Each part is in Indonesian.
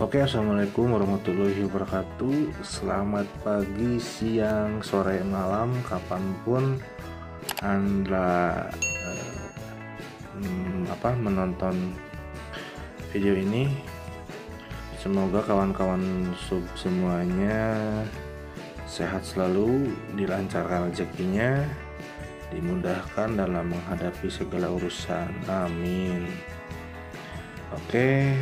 Oke, assalamualaikum warahmatullahi wabarakatuh. Selamat pagi, siang, sore, malam, kapanpun Anda menonton video ini. Semoga kawan-kawan sub semuanya sehat selalu, dilancarkan rezekinya, dimudahkan dalam menghadapi segala urusan. Amin. Oke.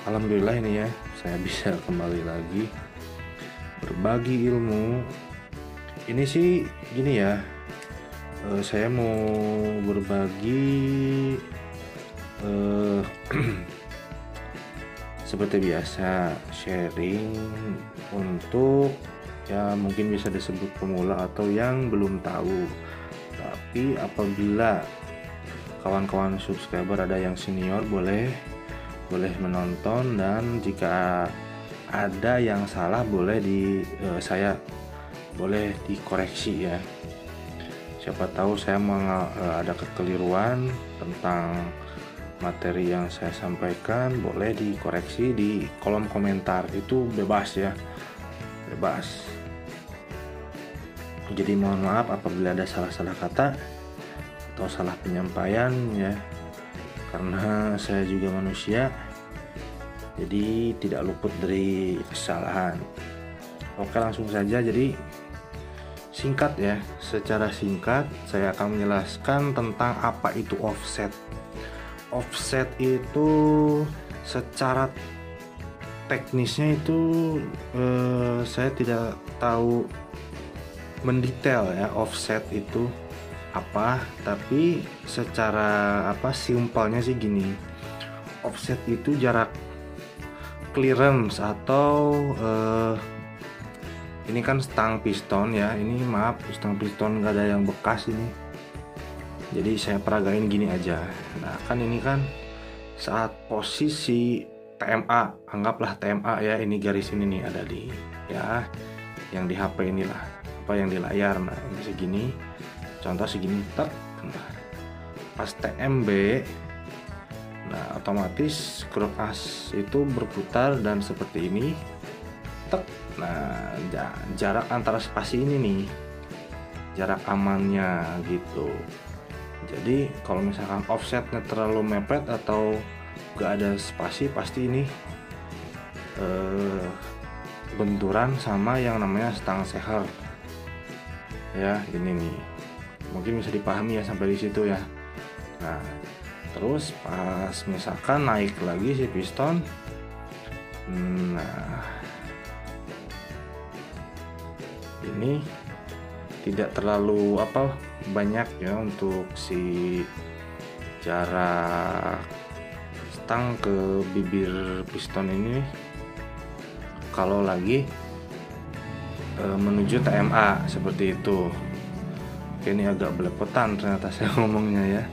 Alhamdulillah ini ya, saya bisa kembali lagi berbagi ilmu. Ini sih gini ya, saya mau berbagi seperti biasa, sharing untuk ya mungkin bisa disebut pemula atau yang belum tahu. Tapi apabila kawan-kawan subscriber ada yang senior boleh menonton, dan jika ada yang salah boleh saya boleh dikoreksi ya. Siapa tahu saya ada kekeliruan tentang materi yang saya sampaikan, boleh dikoreksi di kolom komentar, itu bebas ya, bebas. Jadi mohon maaf apabila ada salah-salah kata atau salah penyampaian ya, karena saya juga manusia, jadi tidak luput dari kesalahan. Oke, langsung saja. Jadi singkat ya, secara singkat saya akan menjelaskan tentang apa itu offset. Offset itu secara teknisnya itu saya tidak tahu mendetail ya offset itu apa, tapi secara simpelnya sih gini. Offset itu jarak clearance atau ini kan stang piston ya, ini maaf stang piston nggak ada yang bekas ini, jadi saya peragain gini aja. Nah kan ini kan saat posisi TMA, anggaplah TMA ya, ini garis ini nih ada di ya yang di HP inilah, yang di layar. Nah ini segini, contoh segini, tek. Nah, pas TMB, nah otomatis skrup as itu berputar dan seperti ini, tek. Nah jarak antara spasi ini nih jarak amannya gitu. Jadi kalau misalkan offsetnya terlalu mepet atau gak ada spasi, pasti ini benturan sama yang namanya stang seher ya. Ini nih mungkin bisa dipahami ya sampai di situ ya. Nah terus pas misalkan naik lagi si piston, nah ini tidak terlalu banyak ya untuk si jarak stang ke bibir piston ini kalau lagi menuju TMA seperti itu. Oke, ini agak belepotan ternyata saya ngomongnya ya.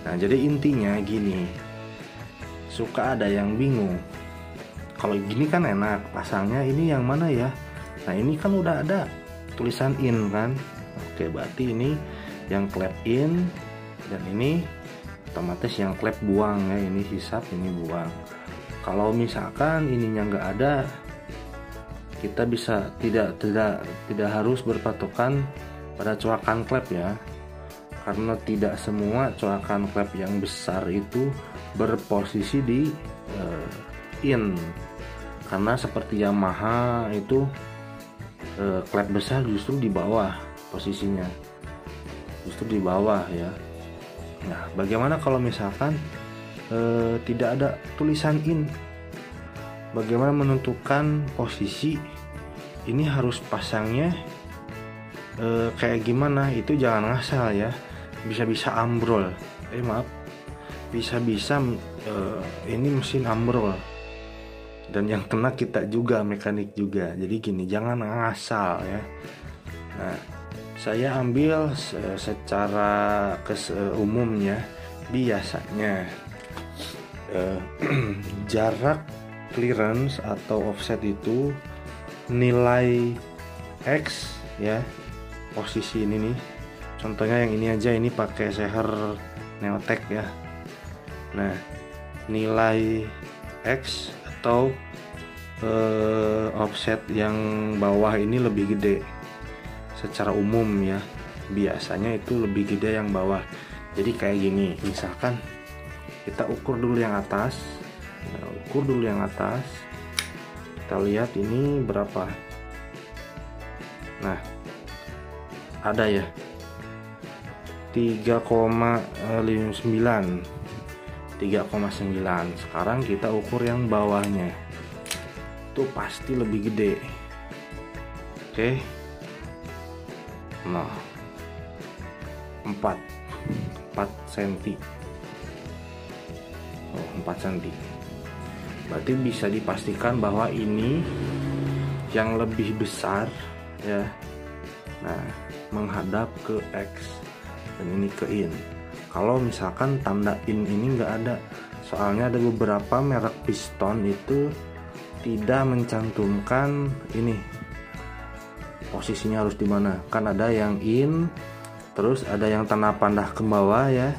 Nah jadi intinya gini, suka ada yang bingung, kalau gini kan enak pasangnya, ini yang mana ya? Nah ini kan udah ada tulisan in kan. Oke, berarti ini yang klep in, dan ini otomatis yang klep buang ya, ini hisap, ini buang. Kalau misalkan ininya nggak ada, kita bisa tidak harus berpatokan pada coakan klep ya, karena tidak semua coakan klep yang besar itu berposisi di in. Karena seperti Yamaha itu klep besar justru di bawah posisinya, justru di bawah ya. Nah bagaimana kalau misalkan tidak ada tulisan in? Bagaimana menentukan posisi ini harus pasangnya kayak gimana? Itu jangan ngasal ya, bisa-bisa ambrol. Bisa-bisa ini mesin ambrol, dan yang kena kita juga, mekanik juga. Jadi gini, jangan ngasal ya. Nah saya ambil secara umumnya, biasanya jarak clearance atau offset itu nilai X ya, posisi ini nih. Contohnya yang ini aja, ini pakai seher Neotek ya. Nah nilai X atau offset yang bawah ini lebih gede. Secara umum ya, biasanya itu lebih gede yang bawah. Jadi kayak gini, misalkan kita ukur dulu yang atas. Nah, ukur dulu yang atas, kita lihat ini berapa. Nah, ada ya 3,9. Sekarang kita ukur yang bawahnya, itu pasti lebih gede. Oke. Nah, 4 cm. 4 cm. Berarti bisa dipastikan bahwa ini yang lebih besar ya. Nah, menghadap ke X dan ini ke in. Kalau misalkan tanda in ini nggak ada, soalnya ada beberapa merek piston itu tidak mencantumkan ini posisinya harus di mana. Kan ada yang in, terus ada yang tanda panah ke bawah ya.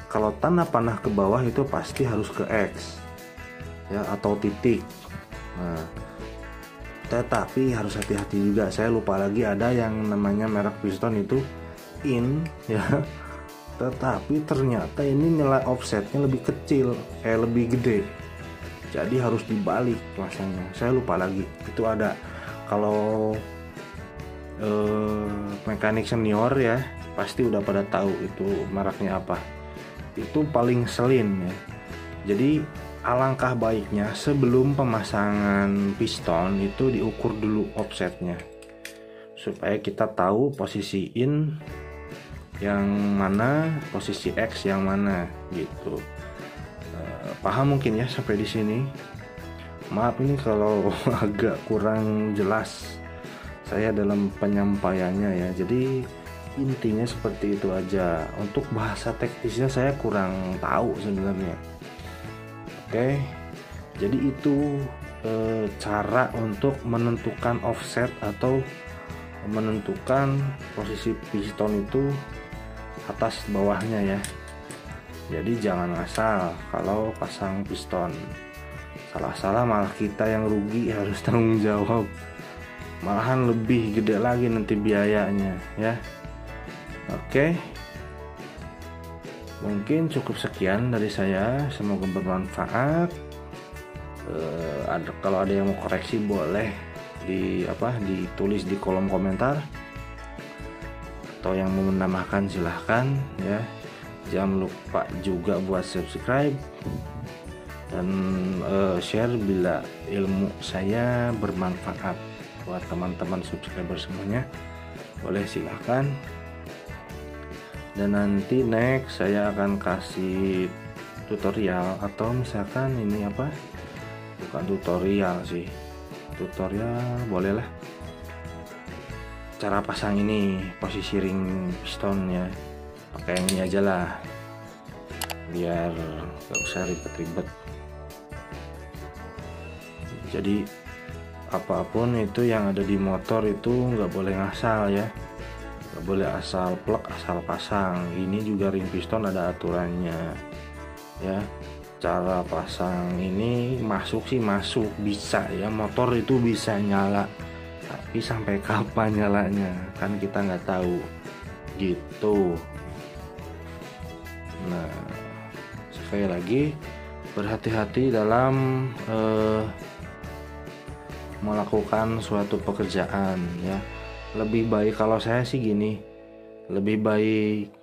Kalau tanda panah ke bawah itu pasti harus ke X ya, atau titik. Nah, tetapi harus hati-hati juga. Saya lupa lagi ada yang namanya merek piston itu in ya, tetapi ternyata ini nilai offsetnya lebih kecil, lebih gede. Jadi harus dibalik masanya. Saya lupa lagi. Itu ada. Kalau mekanik senior ya pasti udah pada tahu itu mereknya apa. Itu paling selin ya. Jadi alangkah baiknya sebelum pemasangan piston itu diukur dulu offsetnya, supaya kita tahu posisi in yang mana, posisi X yang mana gitu. Paham mungkin ya sampai di sini. Maaf ini kalau agak kurang jelas saya dalam penyampaiannya ya. Jadi intinya seperti itu aja. Untuk bahasa teknisnya saya kurang tahu sebenarnya. Oke. Jadi itu cara untuk menentukan offset atau menentukan posisi piston itu atas bawahnya ya. Jadi jangan asal kalau pasang piston. Salah-salah malah kita yang rugi, harus tanggung jawab. Malahan lebih gede lagi nanti biayanya ya. Oke. Mungkin cukup sekian dari saya, semoga bermanfaat. Kalau ada yang mau koreksi boleh ditulis di kolom komentar, atau yang mau menambahkan silahkan ya. Jangan lupa juga buat subscribe dan share bila ilmu saya bermanfaat buat teman-teman subscriber semuanya. Boleh silahkan. Dan nanti next saya akan kasih tutorial, atau misalkan ini bukan tutorial sih, tutorial bolehlah, cara pasang ini, posisi ring pistonnya pakai yang ini aja lah, biar gak usah ribet-ribet. Jadi apapun itu yang ada di motor itu nggak boleh ngasal ya, nggak boleh asal plek asal pasang. Ini juga ring piston ada aturannya ya. Cara pasang ini masuk bisa ya, motor itu bisa nyala, tapi sampai kapan nyalanya kan kita nggak tahu gitu. Nah, sekali lagi berhati-hati dalam melakukan suatu pekerjaan ya. Lebih baik, kalau saya sih gini, lebih baik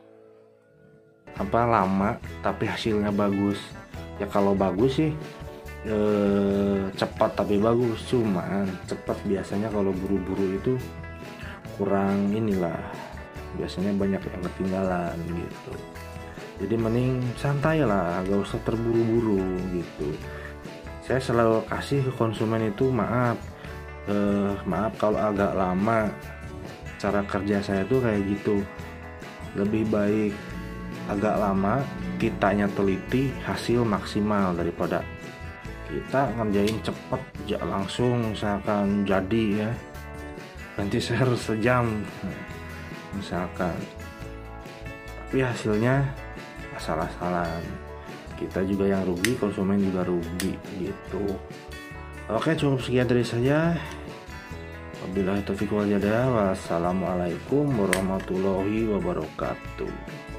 lama tapi hasilnya bagus ya. Kalau bagus sih cepat tapi bagus, cuman cepat biasanya kalau buru-buru itu kurang biasanya banyak yang ketinggalan gitu. Jadi mending santai lah, gak usah terburu-buru gitu. Saya selalu kasih ke konsumen itu maaf kalau agak lama. Cara kerja saya tuh kayak gitu, lebih baik agak lama, kitanya teliti, hasil maksimal, daripada kita ngerjain cepet langsung misalkan jadi ya, nanti saya harus sejam misalkan, tapi hasilnya asal-asalan. kita juga yang rugi, konsumen juga rugi gitu. Oke, cukup sekian dari saya. Wabillahi taufiq wal hidayah. Wassalamualaikum warahmatullahi wabarakatuh.